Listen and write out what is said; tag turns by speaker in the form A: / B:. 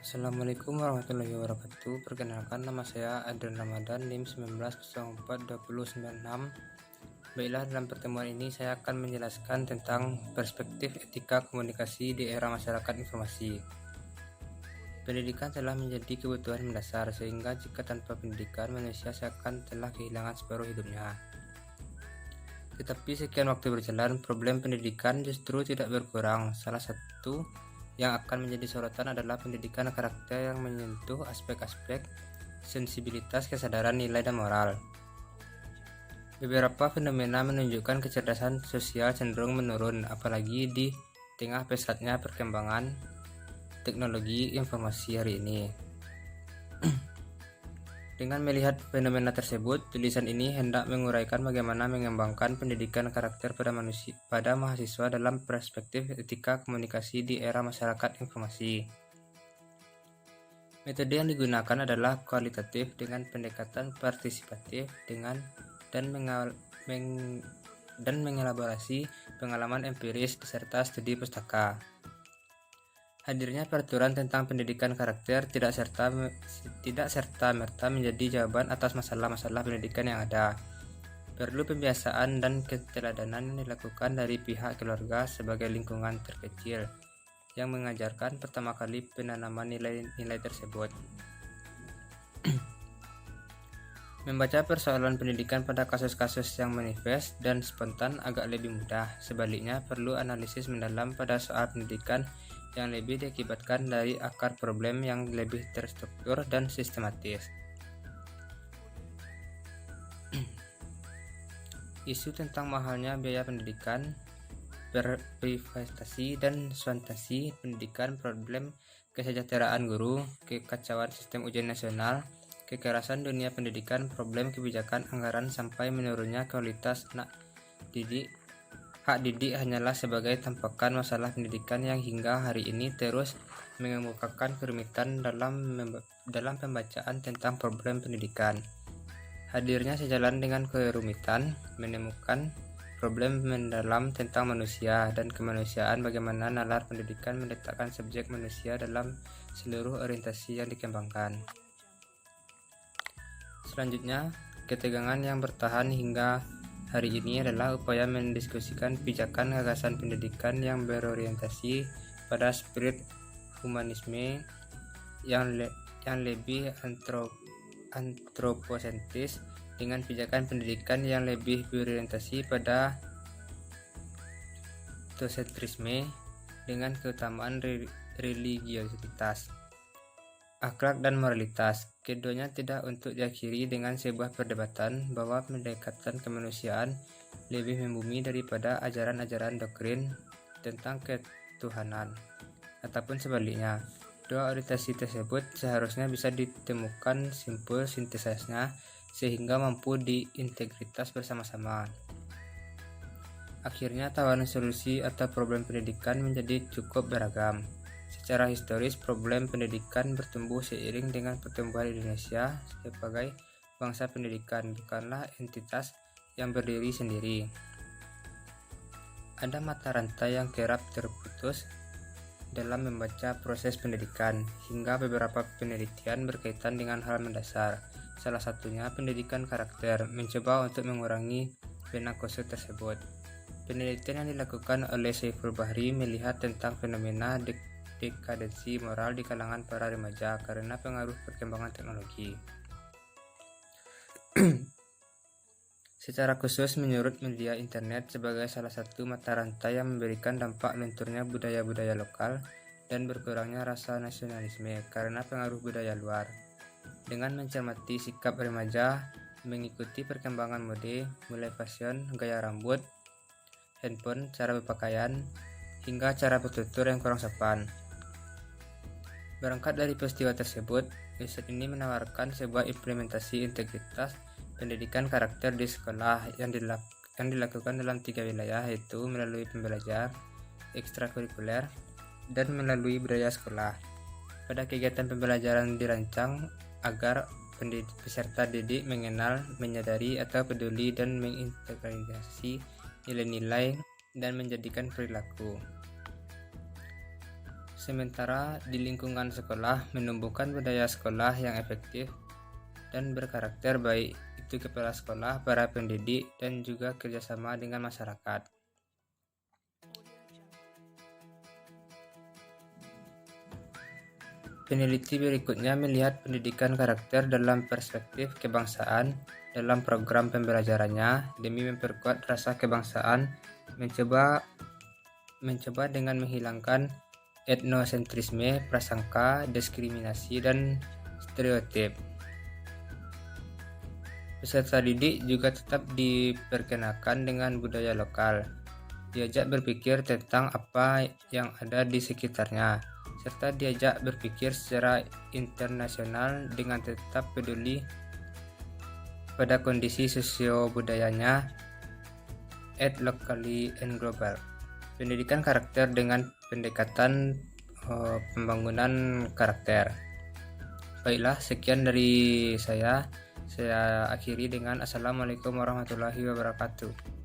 A: Assalamualaikum warahmatullahi wabarakatuh. Perkenalkan, nama saya Adrian Ramadan, NIM 19042096. Baiklah, dalam pertemuan ini saya akan menjelaskan tentang perspektif etika komunikasi di era masyarakat informasi. Pendidikan telah menjadi kebutuhan mendasar, sehingga jika tanpa pendidikan manusia seakan telah kehilangan separuh hidupnya. Tetapi sekian waktu berjalan, problem pendidikan justru tidak berkurang. Salah satu yang akan menjadi sorotan adalah pendidikan karakter yang menyentuh aspek-aspek sensibilitas, kesadaran, nilai, dan moral. Beberapa fenomena menunjukkan kecerdasan sosial cenderung menurun, apalagi di tengah pesatnya perkembangan teknologi informasi hari ini. Dengan melihat fenomena tersebut, tulisan ini hendak menguraikan bagaimana mengembangkan pendidikan karakter pada mahasiswa dalam perspektif etika komunikasi di era masyarakat informasi. Metode yang digunakan adalah kualitatif dengan pendekatan partisipatif dan mengelaborasi pengalaman empiris serta studi pustaka. Hadirnya peraturan tentang pendidikan karakter tidak serta-merta menjadi jawaban atas masalah-masalah pendidikan yang ada. Perlu pembiasaan dan keteladanan yang dilakukan dari pihak keluarga sebagai lingkungan terkecil yang mengajarkan pertama kali penanaman nilai-nilai tersebut. Membaca persoalan pendidikan pada kasus-kasus yang manifest dan spontan agak lebih mudah. Sebaliknya, perlu analisis mendalam pada soal pendidikan yang lebih diakibatkan dari akar problem yang lebih terstruktur dan sistematis. Isu tentang mahalnya biaya pendidikan, privatisasi dan swastasi pendidikan, problem kesejahteraan guru, kekacauan sistem ujian nasional, kekerasan dunia pendidikan, problem kebijakan anggaran, sampai menurunnya kualitas hak didik hanyalah sebagai tampakan masalah pendidikan yang hingga hari ini terus mengemukakan kerumitan dalam pembacaan tentang problem pendidikan. Hadirnya sejalan dengan kerumitan menemukan problem mendalam tentang manusia dan kemanusiaan, bagaimana nalar pendidikan meletakkan subjek manusia dalam seluruh orientasi yang dikembangkan. Selanjutnya, ketegangan yang bertahan hingga hari ini adalah upaya mendiskusikan pijakan gagasan pendidikan yang berorientasi pada spirit humanisme yang lebih antroposentris dengan pijakan pendidikan yang lebih berorientasi pada teosentrisme dengan keutamaan religiositas, akhlak, dan moralitas. Keduanya tidak untuk diakhiri dengan sebuah perdebatan bahwa pendekatan kemanusiaan lebih membumi daripada ajaran-ajaran doktrin tentang ketuhanan, ataupun sebaliknya. Dua orientasi tersebut seharusnya bisa ditemukan simpul sintesisnya sehingga mampu diintegritas bersama-sama. Akhirnya, tawaran solusi atau problem pendidikan menjadi cukup beragam. Secara historis, problem pendidikan bertumbuh seiring dengan pertumbuhan Indonesia sebagai bangsa pendidikan, bukanlah entitas yang berdiri sendiri. Ada mata rantai yang kerap terputus dalam membaca proses pendidikan, hingga beberapa penelitian berkaitan dengan hal mendasar. Salah satunya pendidikan karakter, mencoba untuk mengurangi benang kusut tersebut. Penelitian yang dilakukan oleh Saiful Bahri melihat tentang fenomena dekadensi moral di kalangan para remaja karena pengaruh perkembangan teknologi. Secara khusus, menurut media internet sebagai salah satu mata rantai yang memberikan dampak lunturnya budaya-budaya lokal dan berkurangnya rasa nasionalisme karena pengaruh budaya luar. Dengan mencermati sikap remaja mengikuti perkembangan mode, mulai fashion, gaya rambut, handphone, cara berpakaian, hingga cara bertutur yang kurang sopan. Berangkat dari peristiwa tersebut, riset ini menawarkan sebuah implementasi integritas pendidikan karakter di sekolah yang dilakukan dalam 3 wilayah, yaitu melalui pembelajar, ekstrakurikuler, dan melalui budaya sekolah. Pada kegiatan pembelajaran dirancang agar peserta didik mengenal, menyadari atau peduli dan mengintegrasi nilai-nilai dan menjadikan perilaku. Sementara di lingkungan sekolah menumbuhkan budaya sekolah yang efektif dan berkarakter, baik itu kepala sekolah, para pendidik, dan juga kerjasama dengan masyarakat. Peneliti berikutnya melihat pendidikan karakter dalam perspektif kebangsaan dalam program pembelajarannya demi memperkuat rasa kebangsaan, mencoba dengan menghilangkan etnosentrisme, prasangka, diskriminasi, dan stereotip. Peserta didik juga tetap diperkenakan dengan budaya lokal, diajak berpikir tentang apa yang ada di sekitarnya, serta diajak berpikir secara internasional dengan tetap peduli pada kondisi sosio-budayanya et locally and global. Pendidikan karakter dengan pendekatan pembangunan karakter. Baiklah, sekian dari saya. Saya akhiri dengan Assalamualaikum warahmatullahi wabarakatuh.